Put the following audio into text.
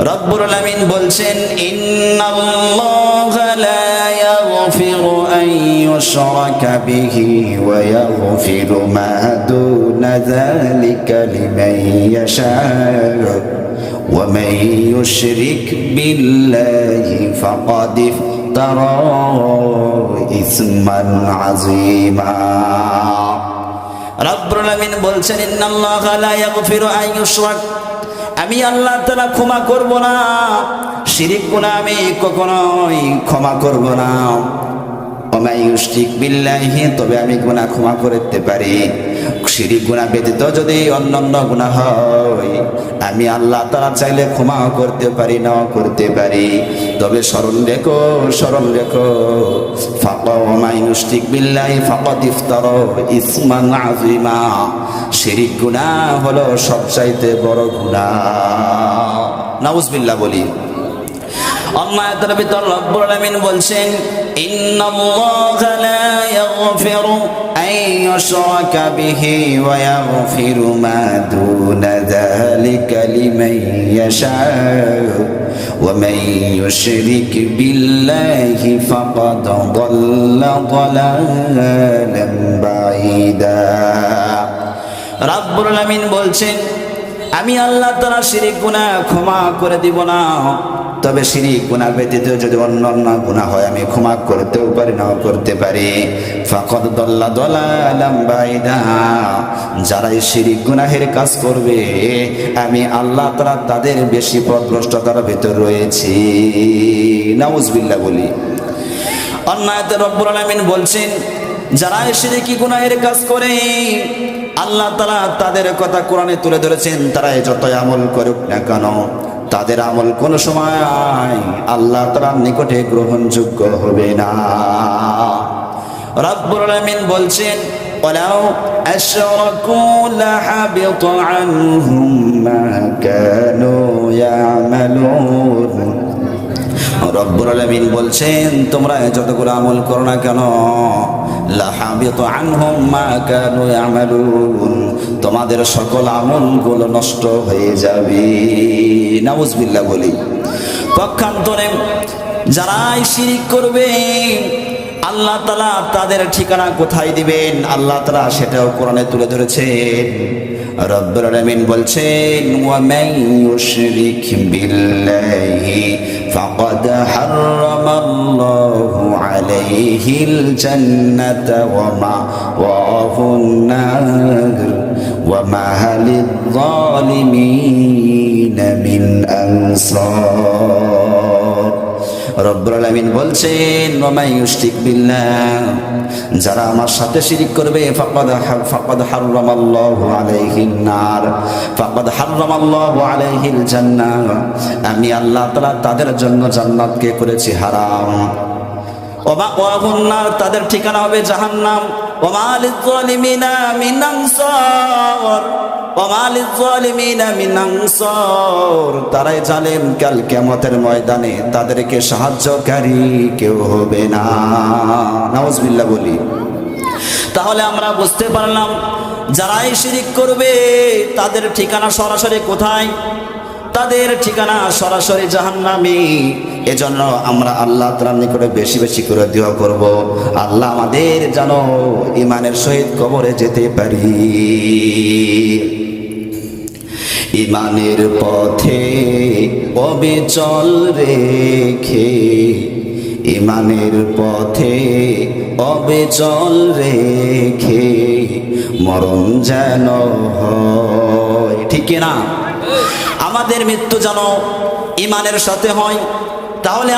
রব্বুল আলামিন বলছেন ইন্নাল্লাহা লা ইয়াগফিরু আন ইউশরাকা বিহি ওয়া ইয়াগফিরু মা দুনা যালিকা লিমান ইয়াশা ওয়া মান ইউশরিক বিল্লাহি ফাকাদ ইফতারা ইসমান আযীমা। রব্বুল আলামিন বলছেন ইন্নাল্লাহা লা ইয়াগফিরু আন ইউশরাক, আমি আল্লাহ তাআলা ক্ষমা করব না শিরক গুনাহ, আমি কখনোই ক্ষমা করব না। ওয়া ইউশরিক বিল্লাহি, তবে আমি গুনাহ ক্ষমা করতে পারি। শিরক গুনাহ ব্যতীত যদি অন্যান্য গুনাহ হয় আমি আল্লাহ তাআলা চাইলে ক্ষমা করতে পারি, না করতে পারি। তবে স্মরণ রেখো ওয়া ইউশরিক বিল্লাহি ফাকাদ ইফতারা ইসমান আযীমা, শিরক গুনাহ হলো সবচাইতে বড় গুনাহ। নাউজুবিল্লাহ বলি। অন্য আয়াতের ভিতর রব্বুল আলামিন বলছেন ইন্নাল্লাহা লা ইয়াগফিরু আন ইউশরাকা বিহি ওয়া ইয়াগফিরু মা দুনা যালিকা লিমান ইয়াশা ওয়া মান ইউশরিক বিল্লাহি ফাকাদ দাল্লা দালালান বাঈদা। রব্বুল আলামিন বলছেন আমি আল্লাহ তাআলা শিরক গুনাহ ক্ষমা করে দিব না, তবে শিরক গুনাহ ব্যতীত যদি অন্যান্য গুনাহ হয় আমি ক্ষমা করতেও পারি, না করতে পারি। ফাকাদ দাল্লা দালালান বাঈদা, যারা এই শিরক গুনাহের কাজ করবে আমি আল্লাহ তাআলা তাদের বেশি পথভ্রষ্টতার ভিতর রয়েছি। নাউজুবিল্লাহ বলি। অন্য আয়াতে রব্বুল আলামিন বলছেন যারা এই শিরকি গুনাহের কাজ করে আল্লাহ তাআলা তাদের কথা কোরআনে তুলে ধরেছেন, তারা যতই আমল করুক না কেন তাদের আমল কোন সময় আল্লাহ তাআলার নিকটে গ্রহণযোগ্য হবে না। রব্বুল আলামিন বলছেন ওয়ালাউ আশরাকু লাহাবিতা আনহুম মা কানু ইয়ামালুন। রব্বুল আলামিন বলছেন তোমরা যতগুলো আমল করো না কেন লাহাবিতা আনহুম মা কানু ইয়ামালুন, তোমাদের সকল আমলগুলো নষ্ট হয়ে যাবে। নাউজুবিল্লাহ বলি। পক্ষান্তরে যারা শিরক করবে আল্লাহ তাআলা তাদের ঠিকানা কোথায় দিবেন আল্লাহ তাআলা সেটাও কোরআনে তুলে ধরেছেন। রব্বুল আলামিন বলছেন ওয়া মান ইউশরিক বিল্লাহি ফাকাদ হারামাল্লাহু আলাইহিল জান্নাতা ওয়া মাওয়াহুন নার ওয়া মা লিয-যালিমিন মিন আনসার। রব্বুল আলামিন বলছেন ওয়া মান ইউশরিক বিল্লাহ, যারা আমার সাথে শিরক করবে ফাকাদ হারামাল্লাহু আলাইহিন নার ফাকাদ হারামাল্লাহু আলাইহিল জান্নাহ, আমি আল্লাহ তাআলা তাদের জন্য জান্নাতকে করেছি হারাম। ওয়া মাওয়াহুন নার, তাদের ঠিকানা হবে জাহান্নাম। ওয়া মা লিয-যালিমিনা মিন আনসার ওয়া মা লিয-যালিমিনা মিন আনসার, তারাই জালেম, কাল কিয়ামতের ময়দানে তাদেরকে সাহায্যকারী কেউ হবে না। নাউজুবিল্লাহ বলি। তাহলে আমরা বুঝতে পারলাম যারাই শিরক করবে তাদের ঠিকানা সরাসরি কোথায়? তাদের ঠিকানা সরাসরি জাহান্নামে। এজন্য আমরা আল্লাহ তাআলার নিকটে বেশি বেশি করে দোয়া করব, আল্লাহ আমাদের যেন ঈমানের সহিত কবরে যেতে পারি। ঈমানের পথে অবিচল রেখে, ঈমানের পথে অবিচল রেখে মরণ যেন হয়। ঠিক না? আমাদের মৃত্যু যেন ঈমানের সাথে হয়। তাহলে